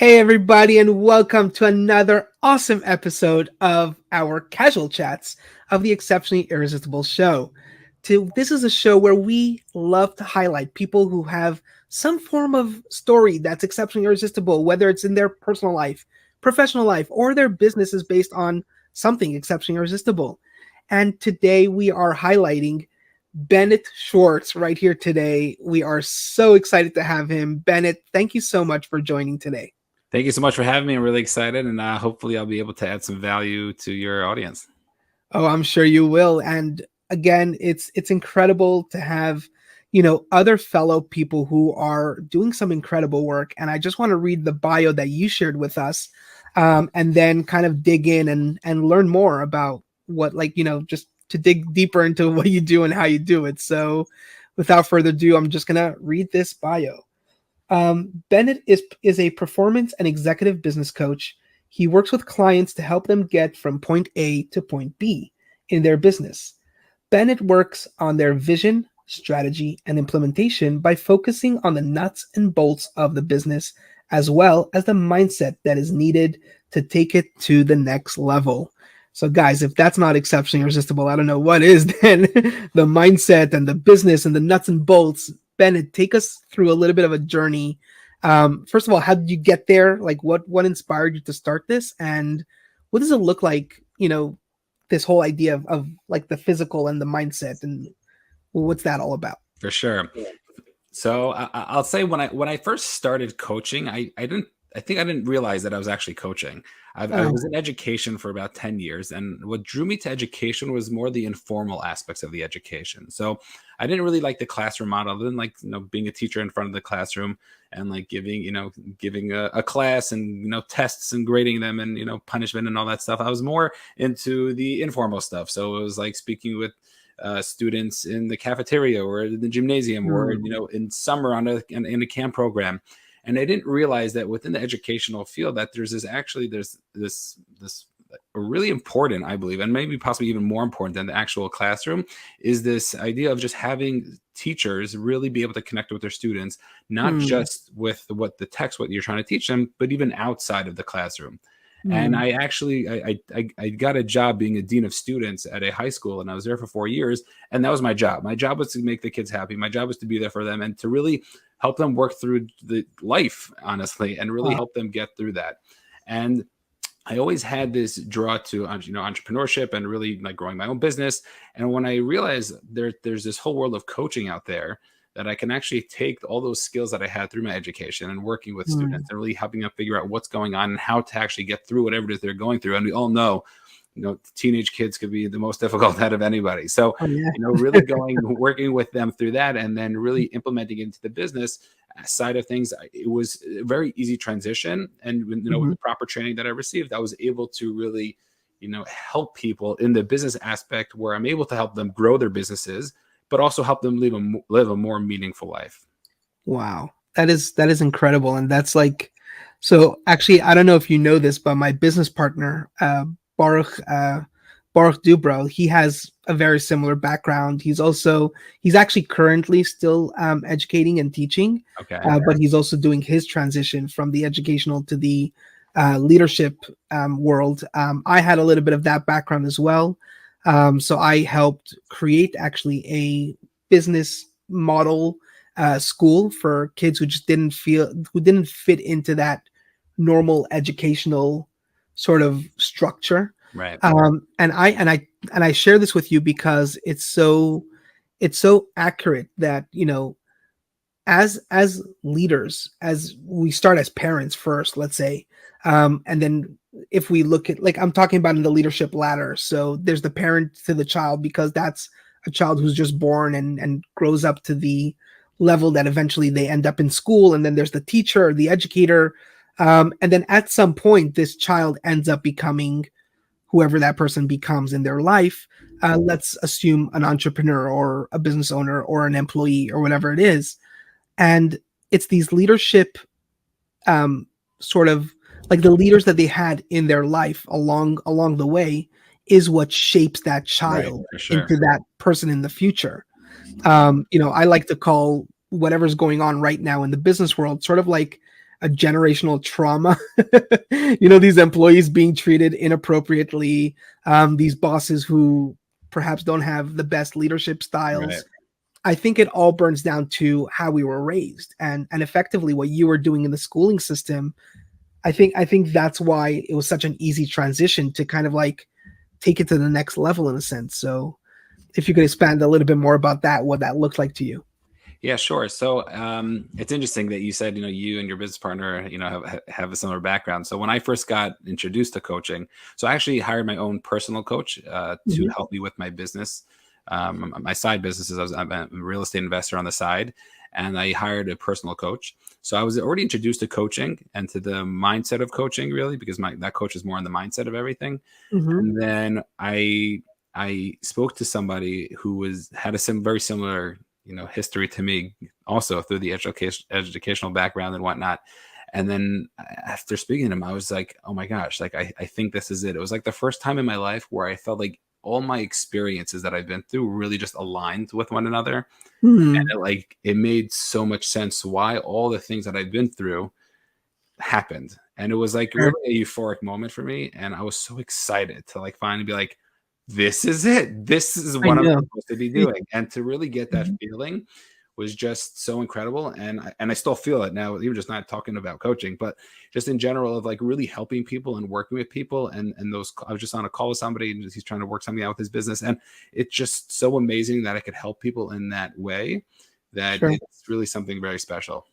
Hey, everybody, and welcome to another awesome episode of our casual chats of the Exceptionally Irresistible show. This is a show where we love to highlight people who have some form of story that's exceptionally irresistible, whether it's in their personal life, professional life, or their business is based on something exceptionally irresistible. And today we are highlighting Bennett Schwartz right here today. We are so excited to have him. Bennett, thank you so much for joining today. Thank you so much for having me. I'm really excited, and hopefully I'll be able to add some value to your audience. Oh, I'm sure you will. And again, it's incredible to have, other fellow people who are doing some incredible work. And I just want to read the bio that you shared with us, and then kind of dig in and learn more about what, just to dig deeper into what you do and how you do it. So, without further ado, I'm just gonna read this bio. Bennett is a performance and executive business coach. He works with clients to help them get from point A to point B in their business. Bennett works on their vision, strategy, and implementation by focusing on the nuts and bolts of the business, as well as the mindset that is needed to take it to the next level. So, guys, if that's not exceptionally irresistible, I don't know what is then. The mindset and the business and the nuts and bolts. Bennett, take us through a little bit of a journey. First of all, how did you get there? Like, what inspired you to start this, and what does it look like? This whole idea of like the physical and the mindset, and what's that all about? For sure. So I'll say when I first started coaching, I think I didn't realize that I was actually coaching. I was in education for about 10 years. And what drew me to education was more the informal aspects of the education. So I didn't really like the classroom model. I didn't like, being a teacher in front of the classroom and like giving a class and, tests and grading them and, punishment and all that stuff. I was more into the informal stuff. So it was like speaking with students in the cafeteria or in the gymnasium or, in summer in a camp program. And I didn't realize that within the educational field that there's this really important, I believe, and maybe possibly even more important than the actual classroom, is this idea of just having teachers really be able to connect with their students, not just with what you're trying to teach them, but even outside of the classroom. And I actually, I got a job being a dean of students at a high school, and I was there for 4 years. And that was my job. My job was to make the kids happy. My job was to be there for them and to really help them work through the life, honestly, and really help them get through that. And I always had this draw to, entrepreneurship and really like growing my own business. And when I realized there's this whole world of coaching out there, that I can actually take all those skills that I had through my education and working with students and really helping them figure out what's going on and how to actually get through whatever it is they're going through. And we all know, teenage kids could be the most difficult out of anybody. So, really working with them through that and then really implementing it into the business side of things, it was a very easy transition. And, with the proper training that I received, I was able to really, help people in the business aspect where I'm able to help them grow their businesses, but also help them live a more meaningful life. Wow. That is incredible. And that's like, so actually, I don't know if you know this, but my business partner, Baruch Dubrow, he has a very similar background. He's actually currently still educating and teaching, but he's also doing his transition from the educational to the leadership world. I had a little bit of that background as well. So I helped create actually a business model school for kids who just didn't fit into that normal educational sort of structure. Right. And I share this with you because it's so accurate that, as leaders, as we start as parents first, let's say, and then if we look at, like, I'm talking about in the leadership ladder. So there's the parent to the child, because that's a child who's just born and grows up to the level that eventually they end up in school. And then there's the teacher, the educator. And then at some point, this child ends up becoming whoever that person becomes in their life. Let's assume an entrepreneur or a business owner or an employee or whatever it is. And it's these leadership sort of like the leaders that they had in their life along the way is what shapes that child into that person in the future. I like to call whatever's going on right now in the business world sort of like a generational trauma. These employees being treated inappropriately, these bosses who perhaps don't have the best leadership Right. styles. I think it all burns down to how we were raised, and effectively what you were doing in the schooling system. I think that's why it was such an easy transition to kind of like take it to the next level in a sense. So if you could expand a little bit more about that, what that looked like to you. Yeah, sure. So it's interesting that you said, you and your business partner, have a similar background. So when I first got introduced to coaching, so I actually hired my own personal coach to Mhm. help me with my business. My side business is I'm a real estate investor on the side, and I hired a personal coach. So I was already introduced to coaching and to the mindset of coaching, really, because that coach is more on the mindset of everything. Mhm. And then I spoke to somebody who had a very similar history to me, also through the educational background and whatnot. And then after speaking to him, I was like, oh my gosh, like I think this is it. It was like the first time in my life where I felt like all my experiences that I've been through really just aligned with one another. Mhm. And it made so much sense why all the things that I've been through happened. And it was like Sure. really a euphoric moment for me. And I was so excited to finally be like, this is it. This is I what I'm know. supposed to be doing. And to really get that Mhm. feeling was just so incredible. And I still feel it now, even just not talking about coaching, but just in general of really helping people and working with people. And those, I was just on a call with somebody and he's trying to work something out with his business. And it's just so amazing that I could help people in that way, that Sure. it's really something very special.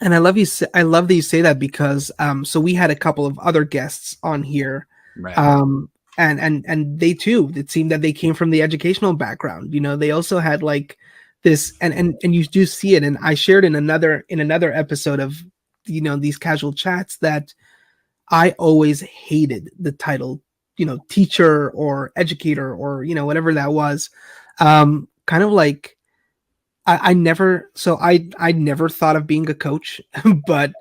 And I love that you say that because so we had a couple of other guests on here, Right. um and they too, it seemed that they came from the educational background. They also had like this, and you do see it, and I shared in another episode of these casual chats that I always hated the title, teacher or educator or whatever that was. Kind of like I never so I never thought of being a coach, but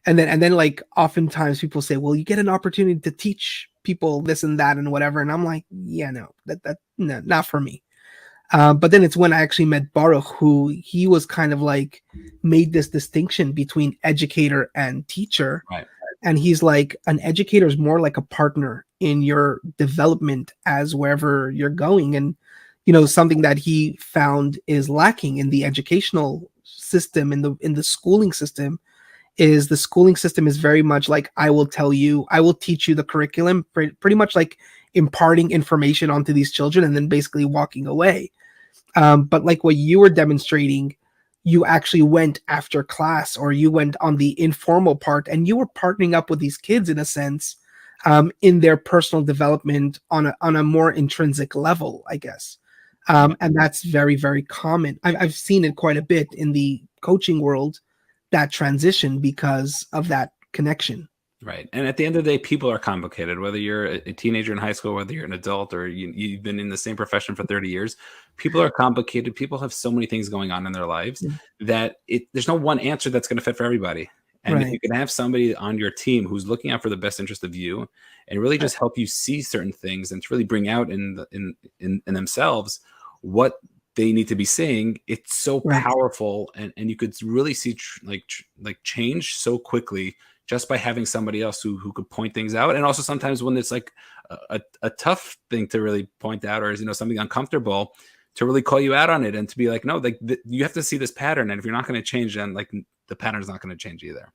and then like oftentimes people say, well, you get an opportunity to teach people this and that and whatever, and I'm like, yeah, no, that no, not for me. But then it's when I actually met Baruch, who he was kind of like made this distinction between educator and teacher, Right. and he's like, an educator is more like a partner in your development as wherever you're going. And something that he found is lacking in the educational system, in the schooling system, is the schooling system is very much like, I will teach you the curriculum, pretty much like imparting information onto these children and then basically walking away. But like what you were demonstrating, you actually went after class, or you went on the informal part, and you were partnering up with these kids in a sense, in their personal development on a more intrinsic level, I guess. Yeah. And that's very, very common. I've seen it quite a bit in the coaching world, that transition, because of that connection. Right. And at the end of the day, people are complicated, whether you're a teenager in high school, whether you're an adult, or you've been in the same profession for 30 years. People are complicated. People have so many things going on in their lives Yeah. that there's no one answer that's going to fit for everybody. And if you Right. can have somebody on your team who's looking out for the best interest of you and really Uh, just help you see certain things and to really bring out in themselves what they need to be seeing, it's so Right. powerful. And you could really see change so quickly just by having somebody else who could point things out. And also sometimes when it's like a tough thing to really point out, or something uncomfortable, to really call you out on it and to be like, no, you have to see this pattern. And if you're not going to change, then the pattern is not going to change either.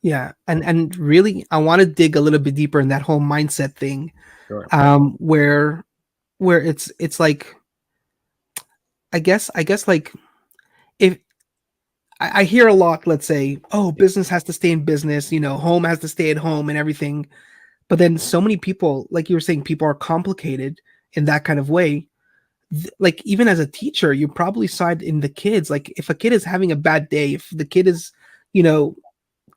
Yeah. And really, I want to dig a little bit deeper in that whole mindset thing, Sure. where it's like, I guess like, if I hear a lot, let's say, oh, Yeah. business has to stay in business, home has to stay at home and everything. But then so many people, like you were saying, people are complicated in that kind of way. Like even as a teacher, you probably side in the kids. Like if a kid is having a bad day, if the kid is, you know,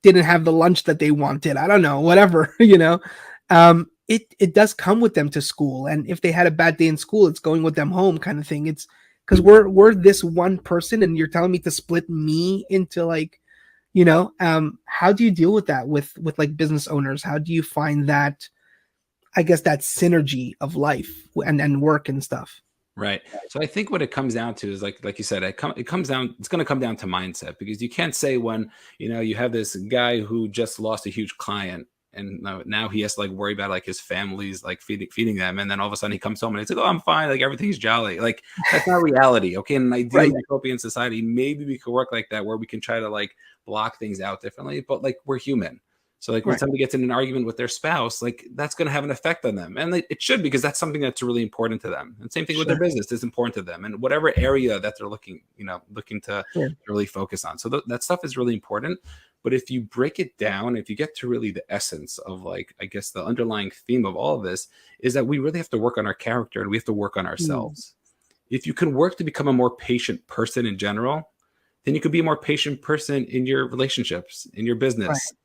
didn't have the lunch that they wanted, I don't know, whatever, it does come with them to school. And if they had a bad day in school, it's going with them home, kind of thing. It's because we're this one person, and you're telling me to split me into like, how do you deal with that with like business owners? How do you find that, I guess, that synergy of life and work and stuff? Right. So I think what it comes down to is like you said, it comes down, it's going to come down to mindset, because you can't say when, you have this guy who just lost a huge client, and now he has to like worry about like his family's like feeding them. And then all of a sudden he comes home and he's like, oh, I'm fine. Like everything's jolly. Like that's not reality. Okay. In an ideal Right. utopian society, maybe we could work like that, where we can try to like block things out differently, but like we're human. So like when Right. somebody gets in an argument with their spouse, like that's going to have an effect on them. And it should, because that's something that's really important to them. And same thing with their Sure. business is important to them, and whatever area that they're looking to Sure. really focus on. So that stuff is really important. But if you break it down, if you get to really the essence of like, I guess the underlying theme of all of this is that we really have to work on our character, and we have to work on ourselves. If you can work to become a more patient person in general, then you could be a more patient person in your relationships, in your business, Right.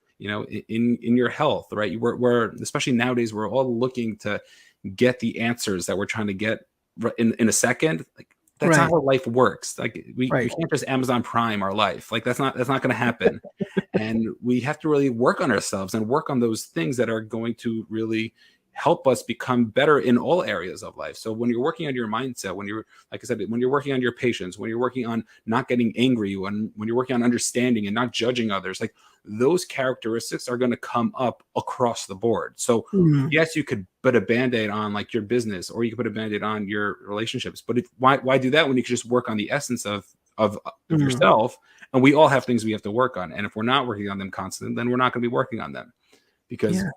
in your health, right? We're especially nowadays, we're all looking to get the answers that we're trying to get in a second. Like that's not Right. how life works. Like we Right. can't just Amazon Prime our life. Like that's not going to happen. And we have to really work on ourselves and work on those things that are going to really help us become better in all areas of life. So when you're working on your mindset, when you're, like I said, when you're working on your patience, when you're working on not getting angry, when you're working on understanding and not judging others, like those characteristics are going to come up across the board. So Mm. yes, you could put a Band-Aid on like your business, or you could put a Band-Aid on your relationships. But why do that when you could just work on the essence of Mm. yourself? And we all have things we have to work on. And if we're not working on them constantly, then we're not going to be working on them. Because Yeah.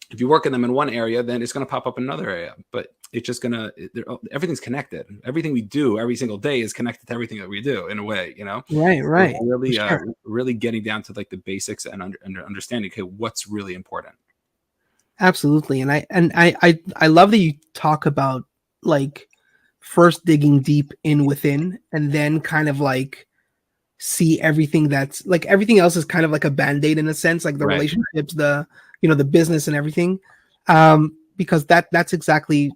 if you work on them in one area, then it's going to pop up in another area. But it's just going to, everything's connected. Everything we do every single day is connected to everything that we do in a way, Right. So Right. really, For sure. really getting down to like the basics and understanding, okay, what's really important. Absolutely. And I love that you talk about like first digging deep in within, and then kind of like see everything that's like everything else is kind of like a band-aid in a sense, like the Right. relationships, the business and everything. Because that's exactly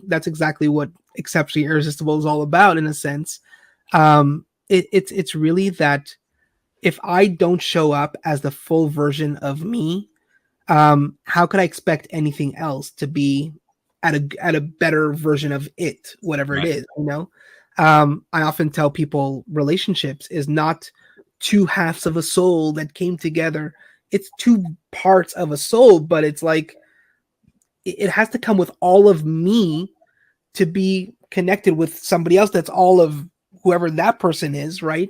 what Exceptionally Irresistible is all about in a sense. It's really that if I don't show up as the full version of me, how could I expect anything else to be at a better version of it, whatever it Right. is, I often tell people relationships is not two halves of a soul that came together. It's two parts of a soul, but it's like it has to come with all of me to be connected with somebody else that's all of whoever that person is, right?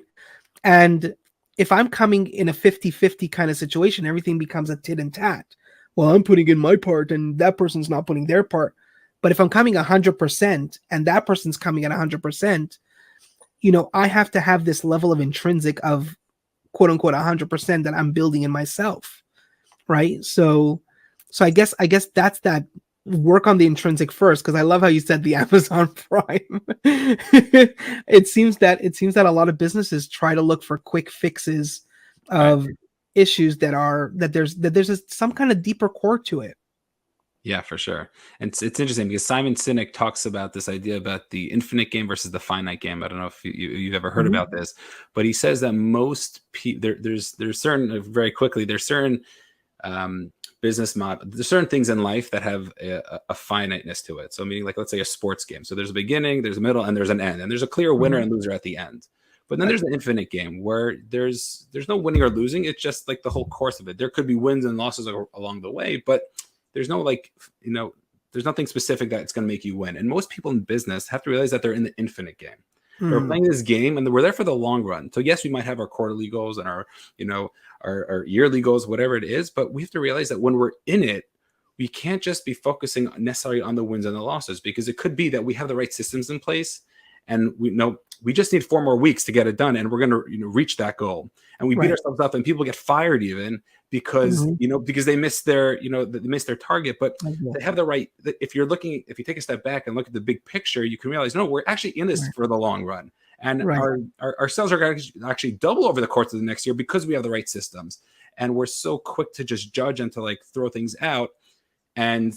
And if I'm coming in a 50-50 kind of situation, everything becomes a tit and tat. Well, I'm putting in my part and that person's not putting their part. But if I'm coming 100% and that person's coming at 100%, I have to have this level of intrinsic of quote unquote 100% that I'm building in myself, right? So I guess that's that. Work on the intrinsic first, because I love how you said the Amazon Prime. It seems that a lot of businesses try to look for quick fixes of Right. issues that there's some kind of deeper core to it. Yeah, for sure. And it's interesting because Simon Sinek talks about this idea about the infinite game versus the finite game. I don't know if you've ever heard Mhm. about this, but he says that most there's certain very quickly there's certain business model. There's certain things in life that have a finiteness to it. So meaning like, let's say a sports game. So there's a beginning, there's a middle, and there's an end, and there's a clear winner Mhm. and loser at the end. But then there's an infinite game where there's no winning or losing. It's just like the whole course of it. There could be wins and losses along the way, but there's no like, there's nothing specific that it's going to make you win. And most people in business have to realize that they're in the infinite game. They're Mm. playing this game and we're there for the long run. So yes, we might have our quarterly goals and our yearly goals, whatever it is, but we have to realize that when we're in it, we can't just be focusing necessarily on the wins and the losses, because it could be that we have the right systems in place and we just need 4 more weeks to get it done, and we're going to reach that goal. And we beat Right. ourselves up, and people get fired even because Mhm. because they missed their they missed their target. But Okay. they have the right. If you take a step back and look at the big picture, you can realize, no, we're actually in this Right. for the long run, and Right. our sales are going to actually double over the course of the next year because we have the right systems. And we're so quick to just judge and to like throw things out and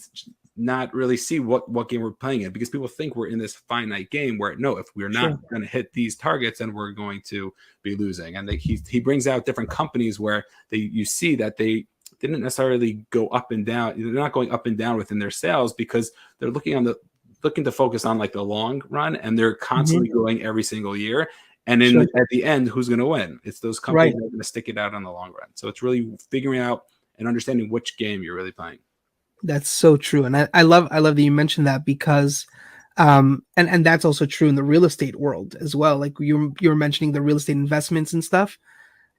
not really see what game we're playing in, because people think we're in this finite game where no, if we're not Sure. going to hit these targets, then we're going to be losing. And he brings out different companies where you see that they didn't necessarily go up and down. They're not going up and down within their sales because they're looking on looking to focus on like the long run, and they're Mhm. constantly growing every single year. And Sure. at the end, who's going to win? It's those companies Right. that are going to stick it out on the long run. So it's really figuring out and understanding which game you're really playing. That's so true. And I love that you mentioned that because and that's also true in the real estate world as well. Like you were mentioning the real estate investments and stuff.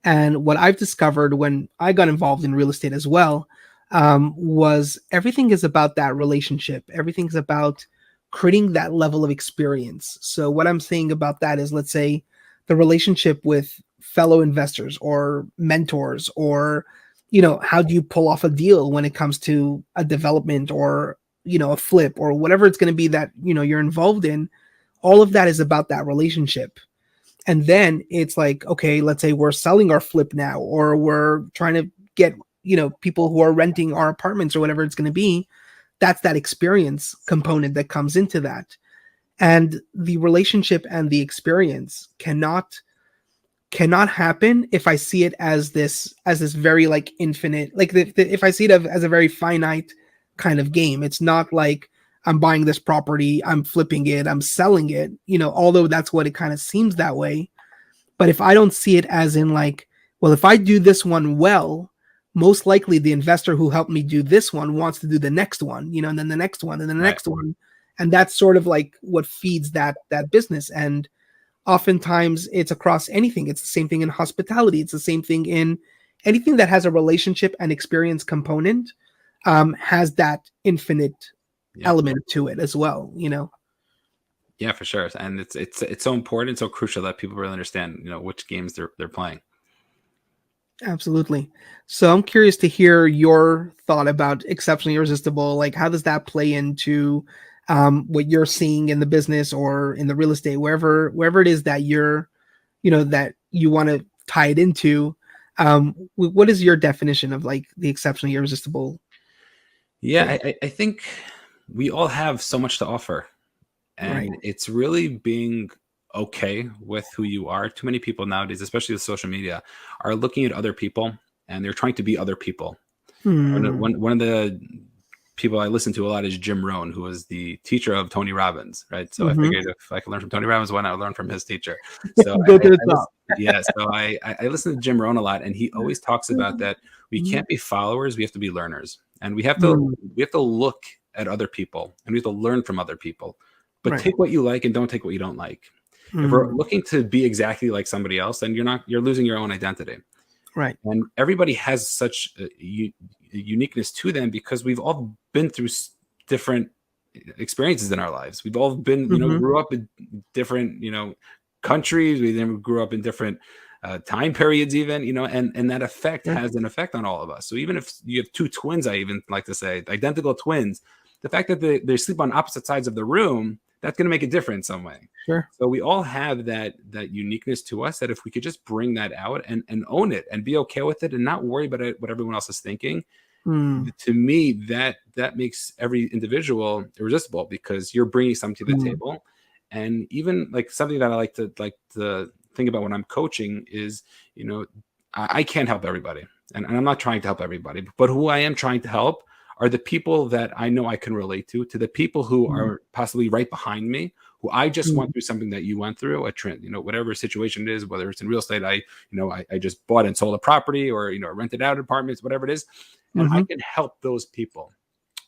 And what I've discovered when I got involved in real estate as well, was everything is about that relationship. Everything's about creating that level of experience. So what I'm saying about that is, let's say, the relationship with fellow investors or mentors, or how do you pull off a deal when it comes to a development, or a flip, or whatever it's going to be that you're involved in. All of that is about that relationship. And then it's like, okay, let's say we're selling our flip now, or we're trying to get, people who are renting our apartments or whatever it's going to be. That's that experience component that comes into that. And the relationship and the experience cannot happen if I see it as this very like infinite, like if I see it as a very finite kind of game. It's not like I'm buying this property, I'm flipping it, I'm selling it, although that's what it kind of seems that way. But if I don't see it as in like, well, if I do this one well, most likely the investor who helped me do this one wants to do the next one, and then the next one and then the Right. next one. And that's sort of like what feeds that business. And oftentimes it's across anything. It's the same thing in hospitality. It's the same thing in anything that has a relationship and experience component, has that infinite Yeah. element to it as well. Yeah, for sure. And it's so important, so crucial that people really understand, which games they're playing. Absolutely. So I'm curious to hear your thought about exceptionally irresistible. Like, how does that play into what you're seeing in the business or in the real estate, wherever it is that that you want to tie it into? What is your definition of like the exceptionally irresistible Yeah, trait? I think we all have so much to offer. Right. And it's really being okay with who you are. Too many people nowadays, especially with social media, are looking at other people and they're trying to be other people. Hmm. One of the people I listen to a lot is Jim Rohn, who was the teacher of Tony Robbins, right? So I Hmm. figured if I could learn from Tony Robbins, why not learn from his teacher? So Go to the top. yeah, so I listen to Jim Rohn a lot, and he always talks about that we can't be followers, we have to be learners, and Hmm. we have to look at other people and we have to learn from other people, but Right. take what you like and don't take what you don't like. If we're Hmm. looking to be exactly like somebody else, then you're losing your own identity. Right. And everybody has such a uniqueness to them because we've all been through different experiences in our lives. We've all been, Hmm. grew up in different, countries. We then grew up in different time periods, even, and that effect Yeah. has an effect on all of us. So even if you have two twins, I even like to say identical twins, the fact that they sleep on opposite sides of the room, that's going to make a difference some way. Sure. So we all have that uniqueness to us that if we could just bring that out and own it and be okay with it and not worry about it, what everyone else is thinking, Hmm. to me that makes every individual irresistible because you're bringing something to the Hmm. table. And even like something that I like to think about when I'm coaching is, I can't help everybody, and I'm not trying to help everybody, but who I am trying to help are the people that I know I can relate to the people who Hmm. are possibly right behind me, who I just Hmm. went through something that you went through, a trend, whatever situation it is, whether it's in real estate, I just bought and sold a property, or, rented out apartments, whatever it is. And I Hmm. can help those people.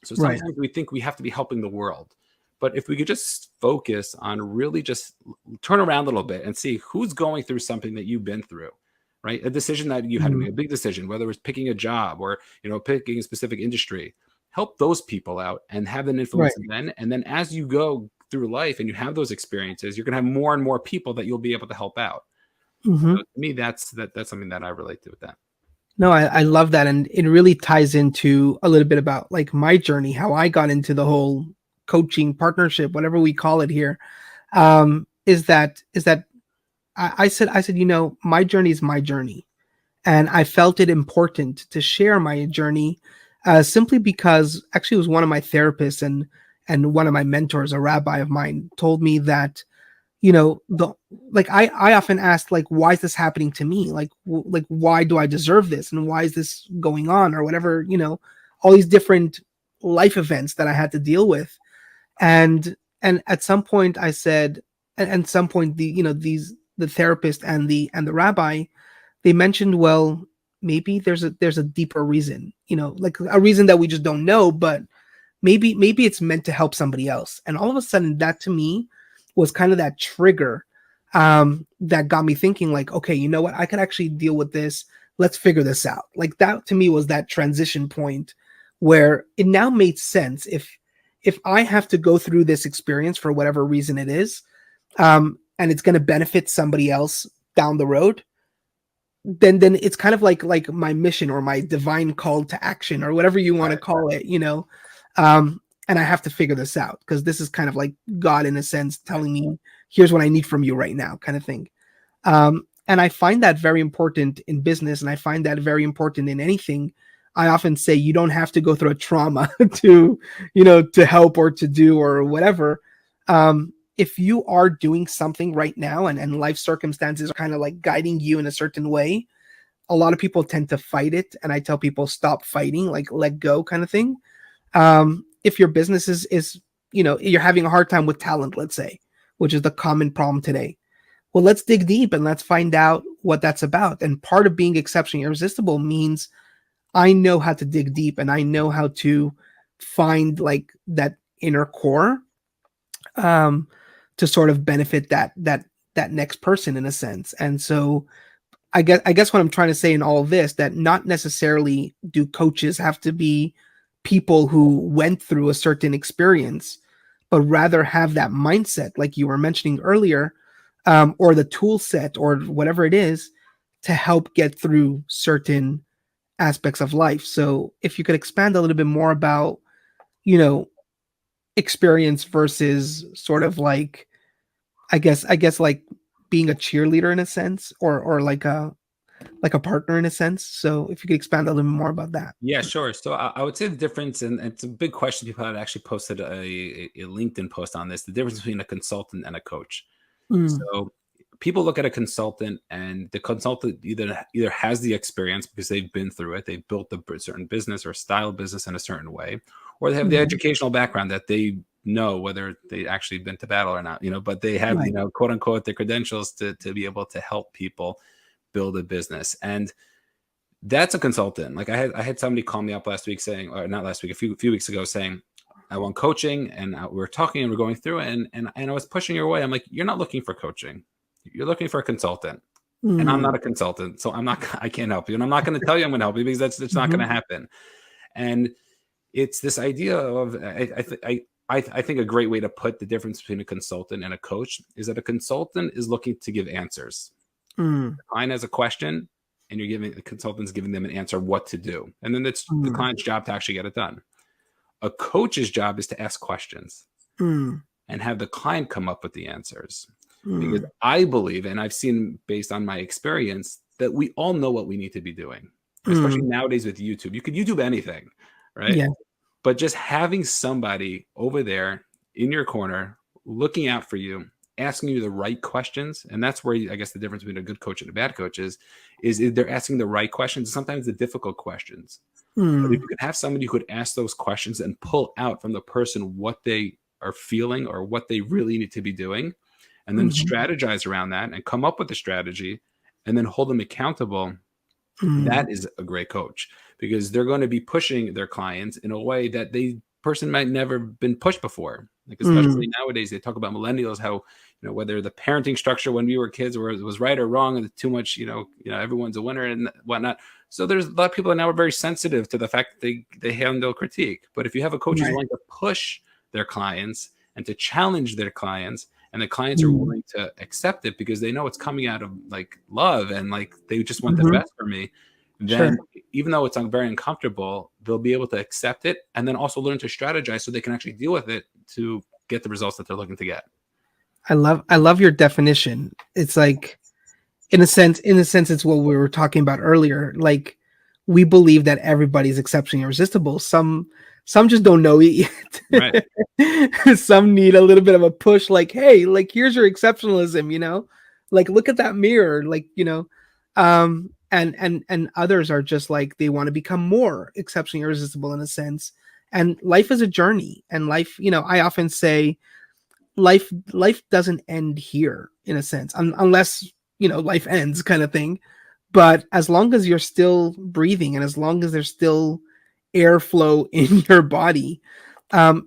So Right. sometimes we think we have to be helping the world. But if we could just focus on really just turn around a little bit and see who's going through something that you've been through, right? A decision that you had to Hmm. make, a big decision, whether it's picking a job or, picking a specific industry, help those people out and have an Right. influence then. And then as you go through life and you have those experiences, you're going to have more and more people that you'll be able to help out. Hmm. So to me, that's something that I relate to with that. No, I love that. And it really ties into a little bit about like my journey, how I got into the whole coaching partnership, whatever we call it here. Is that I said, my journey is my journey. And I felt it important to share my journey, simply because actually it was one of my therapists and one of my mentors, a rabbi of mine, told me that the like I often asked, like, why is this happening to me, like like why do I deserve this, and why is this going on, or whatever, all these different life events that I had to deal with. And And at some point I said, and at some point the therapist and the rabbi, they mentioned, well, maybe there's a deeper reason, like a reason that we just don't know, but maybe it's meant to help somebody else. And all of a sudden, that to me was kind of that trigger, that got me thinking, like, okay, you know what, I could actually deal with this. Let's figure this out. Like, that to me was that transition point where it now made sense. If I have to go through this experience for whatever reason it is, and it's going to benefit somebody else down the road, then it's kind of like my mission or my divine call to action or whatever you want to call it, and I have to figure this out because this is kind of like God, in a sense, telling me, here's what I need from you right now, kind of thing. And I find that very important in business, and I find that very important in anything. I often say you don't have to go through a trauma to help or to do or whatever. If you are doing something right now and life circumstances are kind of like guiding you in a certain way, a lot of people tend to fight it. And I tell people, stop fighting, like let go, kind of thing. If your business is you're having a hard time with talent, let's say, which is the common problem today. Well, let's dig deep and let's find out what that's about. And part of being exceptionally irresistible means I know how to dig deep and I know how to find like that inner core, to sort of benefit that next person, in a sense. And so I guess what I'm trying to say in all of this, that not necessarily do coaches have to be people who went through a certain experience, but rather have that mindset, like you were mentioning earlier, or the tool set or whatever it is to help get through certain aspects of life. So if you could expand a little bit more about, experience versus sort of like, I guess like being a cheerleader in a sense, or like a partner in a sense. So if you could expand a little bit more about that. Yeah, sure. So I would say the difference, and it's a big question. People had actually posted a LinkedIn post on this, the difference between a consultant and a coach. Mm, So people look at a consultant, and the consultant either has the experience because they've been through it, they've built a certain business or style of business in a certain way, or they have the educational background that they know whether they actually been to battle or not, but they have, right. quote unquote, the credentials to be able to help people build a business. And that's a consultant. Like I had somebody call me up last week saying, or not last week, a few weeks ago, saying, I want coaching, and we were talking and we're going through it, and I was pushing your way. I'm like, you're not looking for coaching, you're looking for a consultant, and I'm not a consultant, so I can't help you, and I'm not going to tell you I'm going to help you because it's not going to happen. And it's this idea of I think a great way to put the difference between a consultant and a coach is that a consultant is looking to give answers. The client has a question, and the consultant's giving them an answer what to do, and then it's the client's job to actually get it done. A coach's job is to ask questions and have the client come up with the answers. Because I believe, and I've seen based on my experience, that we all know what we need to be doing, especially nowadays with YouTube. You could YouTube anything, right? Yeah. But just having somebody over there in your corner looking out for you, asking you the right questions, and that's where I guess the difference between a good coach and a bad coach is they're asking the right questions, sometimes the difficult questions. But if you could have somebody who could ask those questions and pull out from the person what they are feeling or what they really need to be doing, and then strategize around that and come up with a strategy and then hold them accountable, that is a great coach, because they're going to be pushing their clients in a way that the person might never been pushed before. Like, especially nowadays, they talk about millennials, how, whether the parenting structure when we were kids was right or wrong, and too much, everyone's a winner and whatnot. So there's a lot of people that now are very sensitive to the fact that they handle critique. But if you have a coach who's willing to push their clients and to challenge their clients, and the clients are willing to accept it because they know it's coming out of like love and like they just want the best for me, then even though it's very uncomfortable, they'll be able to accept it and then also learn to strategize so they can actually deal with it to get the results that they're looking to get. I love your definition. It's like, in a sense, it's what we were talking about earlier. Like, we believe that everybody's exceptionally irresistible. Some just don't know it yet. Right. Some need a little bit of a push, like, hey, like, here's your exceptionalism, like, look at that mirror, like, and others are just like, they want to become more exceptionally irresistible in a sense. And life is a journey, and life, I often say, life doesn't end here in a sense, unless life ends, kind of thing. But as long as you're still breathing, and as long as there's still airflow in your body,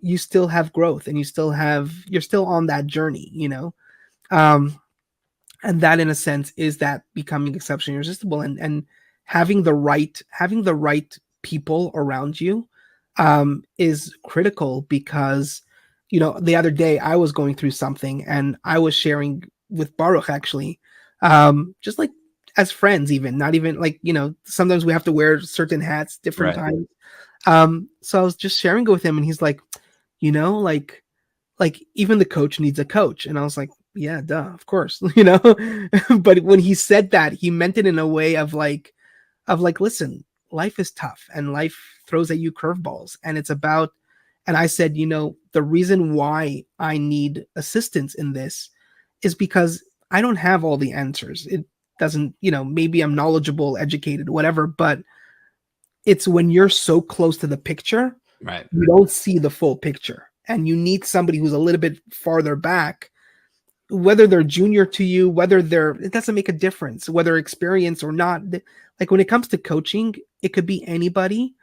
you still have growth, and you're still on that journey, um, and that in a sense is that becoming exceptionally irresistible, and having the right people around you is critical, because the other day I was going through something, and I was sharing with Baruch, actually, just like as friends, even not even like, sometimes we have to wear certain hats different Right. times. So I was just sharing it with him, and he's like, like even the coach needs a coach. And I was like, yeah, duh, of course. But when he said that, he meant it in a way of like, listen, life is tough, and life throws at you curveballs, and it's about, and I said, the reason why I need assistance in this is because I don't have all the answers. It doesn't, maybe I'm knowledgeable, educated, whatever, but it's when you're so close to the picture, Right. you don't see the full picture, and you need somebody who's a little bit farther back, whether they're junior to you, it doesn't make a difference, whether experienced or not. Like, when it comes to coaching, it could be anybody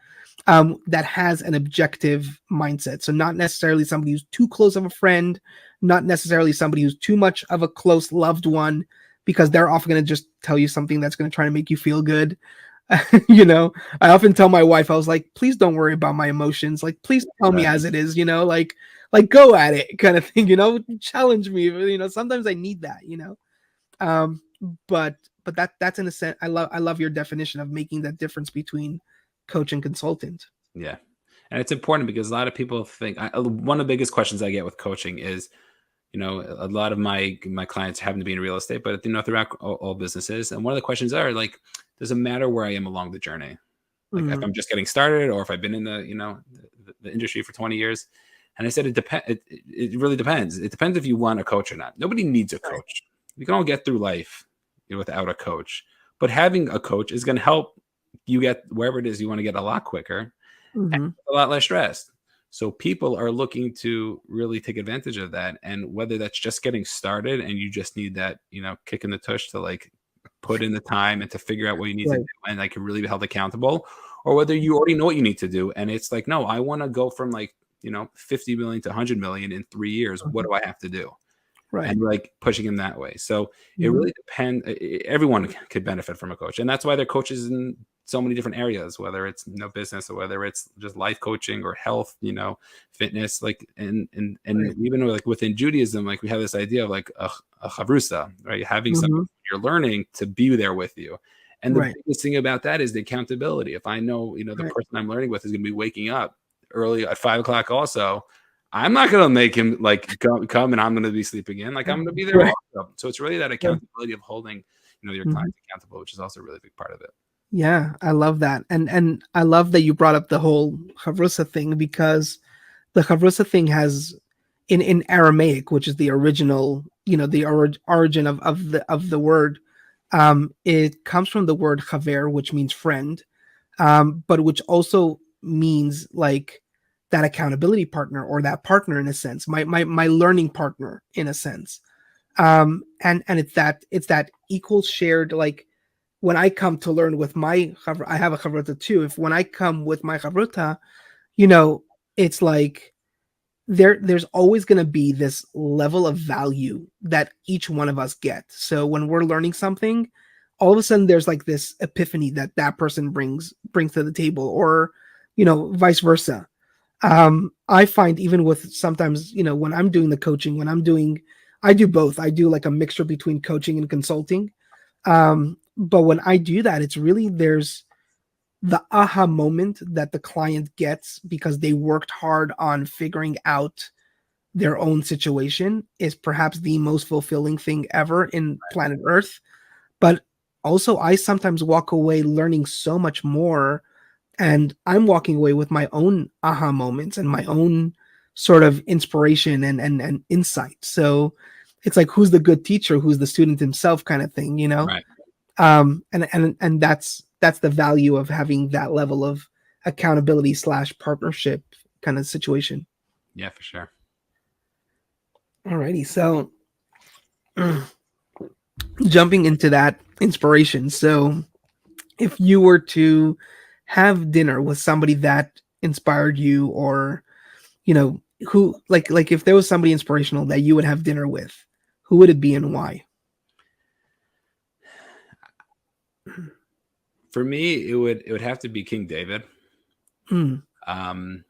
that has an objective mindset. So not necessarily somebody who's too close of a friend, not necessarily somebody who's too much of a close loved one, because they're often going to just tell you something that's going to try to make you feel good. I often tell my wife, I was like, please don't worry about my emotions. Like, please tell me as it is, like go at it, kind of thing, challenge me. Sometimes I need that, um, but that's in a sense, I love your definition of making that difference between coach and consultant. Yeah. And it's important because a lot of people think one of the biggest questions I get with coaching is, a lot of my clients happen to be in real estate, but throughout all businesses. And one of the questions are like, does it matter where I am along the journey? Like if I'm just getting started, or if I've been in the industry for 20 years. And I said, it really depends. It depends if you want a coach or not. Nobody needs a coach. We can all get through life without a coach, but having a coach is going to help you get wherever it is you want to get a lot quicker and Mm-hmm. a lot less stressed. So people are looking to really take advantage of that. And whether that's just getting started and you just need that, kick in the tush to like put in the time and to figure out what you need to do and like really be held accountable, or whether you already know what you need to do. And it's like, no, I want to go from like, 50 million to 100 million in 3 years. What do I have to do? Right. And like pushing in that way. So it Mhm. really depends. Everyone could benefit from a coach. And that's why they're coaches in so many different areas, whether it's business or whether it's just life coaching or health, fitness, like, and Right. even like within Judaism, like we have this idea of like a chavrusa, right? Having something Mhm. you're learning to be there with you. And the Right. biggest thing about that is the accountability. If I know, the Right. person I'm learning with is going to be waking up early at 5 o'clock also, I'm not going to make him like come and I'm going to be sleeping in. Like I'm going to be there Right. also. So it's really that accountability of holding, your Mhm. clients accountable, which is also a really big part of it. Yeah, I love that, and I love that you brought up the whole chavrusa thing, because the chavrusa thing has, in Aramaic, which is the original, the origin of the word, it comes from the word chaver, which means friend, but which also means like that accountability partner, or that partner in a sense, my learning partner in a sense, and it's that equal shared, like when I come to learn with I have a chavruta too. If when I come with my chavruta, you know, it's like there's always going to be this level of value that each one of us get. So when we're learning something, all of a sudden there's like this epiphany that person brings to the table, or vice versa. I find, even with sometimes, when I'm doing the coaching, I do both. I do like a mixture between coaching and consulting. But when I do that, it's really, there's the aha moment that the client gets because they worked hard on figuring out their own situation, is perhaps the most fulfilling thing ever in planet Earth. But also, I sometimes walk away learning so much more, and I'm walking away with my own aha moments and my own sort of inspiration and insight. So it's like, who's the good teacher, who's the student himself, kind of thing, Right. and that's the value of having that level of accountability / partnership kind of situation. Yeah, for sure. Alrighty, so jumping into that inspiration. So, if you were to have dinner with somebody that inspired you, or who, like if there was somebody inspirational that you would have dinner with, who would it be and why? For me, it would have to be King David. Mm, Um,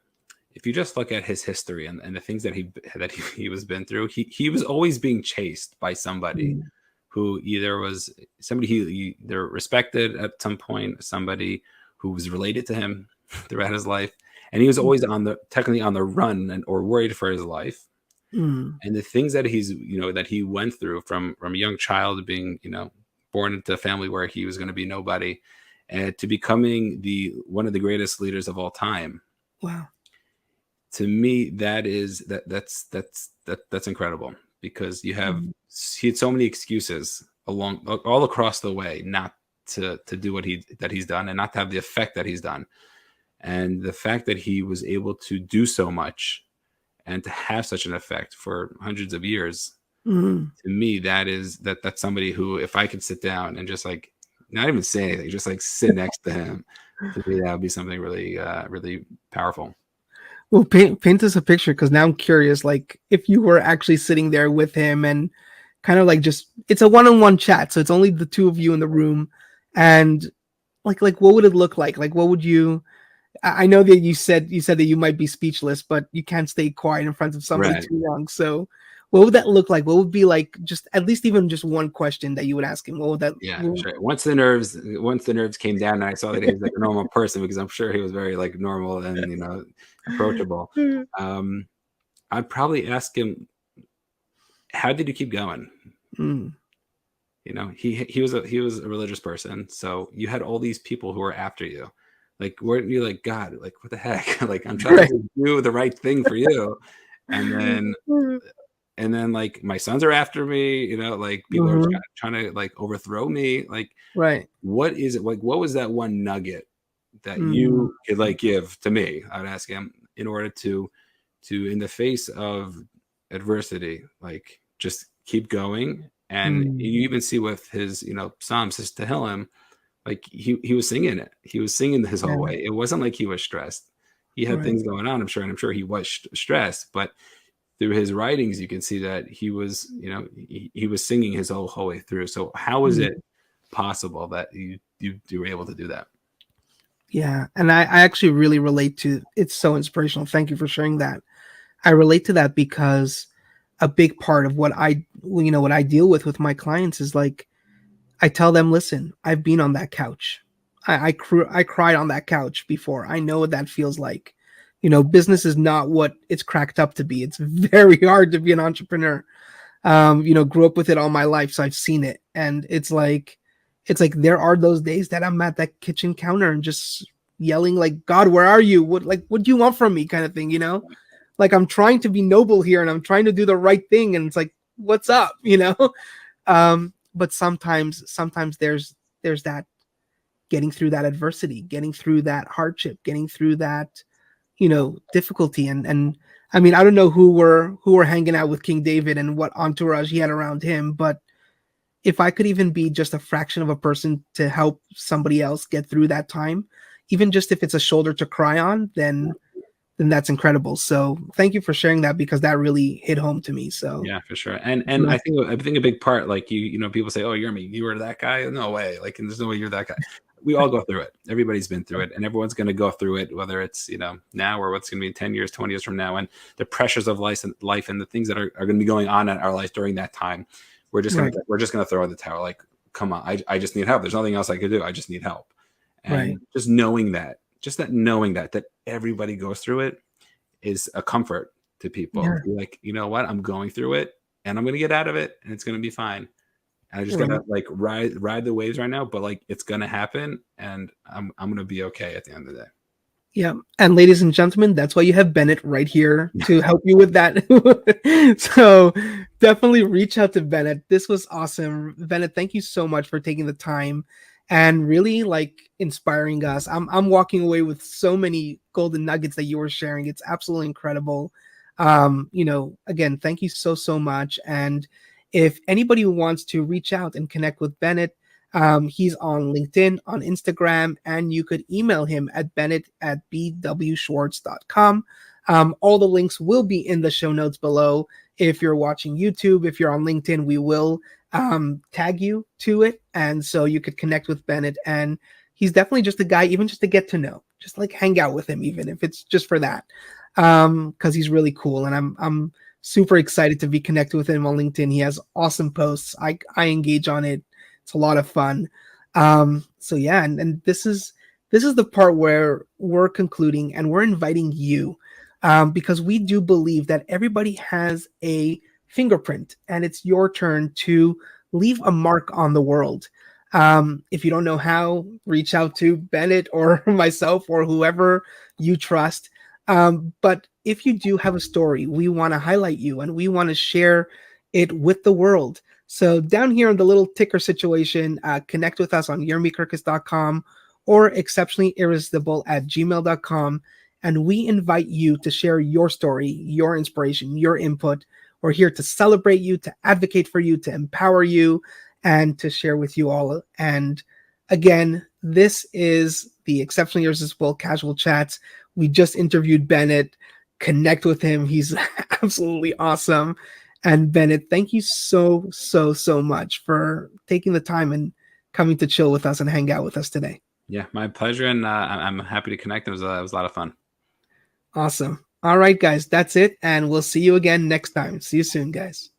if you just look at his history and the things that he was been through, he was always being chased by somebody mm, who either was somebody he either respected at some point, somebody who was related to him throughout his life, and he was mm, always technically on the run or worried for his life. mm. And the things that that he went through from a young child being born into a family where he was going to be nobody, and to becoming the one of the greatest leaders of all time. Wow. To me, that's incredible, because Mm, he had so many excuses all across the way not to do he's done, and not to have the effect that he's done. And the fact that he was able to do so much and to have such an effect for hundreds of years, mm. to me, that's somebody who, if I could sit down and just like not even say anything, just like sit next to him, to me that would be something really really powerful. Well, paint us a picture, because now I'm curious. Like, if you were actually sitting there with him and kind of like just it's a one-on-one chat, so it's only the two of you in the room, and like what would it look like? Like, what would you? I know that you said that you might be speechless, but you can't stay quiet in front of somebody Right. too long. So, what would that look like? What would be like? Just at least even just one question that you would ask him. What would that? Yeah, sure. Once the nerves came down, and I saw that he was like a normal person, because I'm sure he was very like normal and approachable. Um, I'd probably ask him, how did you keep going? Mm, He was a religious person, so you had all these people who were after you. Like, weren't you like, God, like what the heck? Like, I'm trying right. to do the right thing for you, and then like my sons are after me. Like people are Mhm, trying to like overthrow me. Like, right. what is it like? What was that one nugget that Mm, you could like give to me? I'd ask him, in order to in the face of adversity, like just keep going. And mm, you even see with his Psalms, his Tehillim, like he was singing it. He was singing his whole yeah, way. It wasn't like he was stressed. He had right. things going on, I'm sure, and I'm sure he was stressed, but through his writings, you can see that he was singing his whole way through. So how is Mm, it possible that you were able to do that? yeah, and I actually really relate to it's so inspirational. Thank you for sharing that. I relate to that because a big part of what I deal with my clients is like I tell them, listen, I've been on that couch. I cried on that couch before. I know what that feels like. Business is not what it's cracked up to be. It's very hard to be an entrepreneur. Grew up with it all my life, so I've seen it, and it's like there are those days that I'm at that kitchen counter and just yelling like, God, where are you? What do you want from me, kind of thing. Like, I'm trying to be noble here and I'm trying to do the right thing, and it's like, what's up? But sometimes there's that getting through that adversity, getting through that hardship, getting through that difficulty. And I mean, I don't know who were hanging out with King David and what entourage he had around him, but if I could even be just a fraction of a person to help somebody else get through that time, even just if it's a shoulder to cry on, then that's incredible. So thank you for sharing that, because that really hit home to me. So Yeah, for sure. And I think a big part, like people say, "Oh, you were that guy." No way. Like, and there's no way you're that guy. We all go through it. Everybody's been through it, and everyone's going to go through it, whether it's now or what's going to be in 10 years, 20 years from now, and the pressures of life and the things that are going to be going on in our life during that time. right, We're just gonna throw in the towel. Like, come on, I just need help. There's nothing else I could do. I just need help. right, And just knowing that everybody goes through it is a comfort to people. yeah, Be like, you know what? I'm going through it, and I'm gonna get out of it, and it's gonna be fine. And I just right. gotta like ride the waves right now, but like it's gonna happen, and I'm gonna be okay at the end of the day. Yeah. And ladies and gentlemen, that's why you have Bennett right here to help you with that. So definitely reach out to Bennett. This was awesome. Bennett, thank you so much for taking the time and really like inspiring us. I'm walking away with so many golden nuggets that you were sharing. It's absolutely incredible. Again, thank you so much. And if anybody wants to reach out and connect with Bennett, he's on LinkedIn, on Instagram, and you could email him at bennett@bwschwartz.com. All the links will be in the show notes below. If you're watching YouTube, if you're on LinkedIn, we will tag you to it. And so you could connect with Bennett. And he's definitely just a guy, even just to get to know, just like hang out with him, even if it's just for that. Because he's really cool. And I'm super excited to be connected with him on LinkedIn. He has awesome posts. I engage on it. It's a lot of fun. So yeah, and this is the part where we're concluding and we're inviting you, because we do believe that everybody has a fingerprint and it's your turn to leave a mark on the world. If you don't know how, reach out to Bennett or myself or whoever you trust. But if you do have a story, we want to highlight you and we want to share it with the world. So down here in the little ticker situation, connect with us on yermikirkus.com or exceptionallyirresistible@gmail.com. And we invite you to share your story, your inspiration, your input. We're here to celebrate you, to advocate for you, to empower you, and to share with you all. And again, this is the Exceptionally Irresistible Casual Chats. We just interviewed Bennett. Connect with him. He's absolutely awesome. And Bennett, thank you so much for taking the time and coming to chill with us and hang out with us today. Yeah, my pleasure. And I'm happy to connect. It was a lot of fun. Awesome. All right, guys, that's it. And we'll see you again next time. See you soon, guys.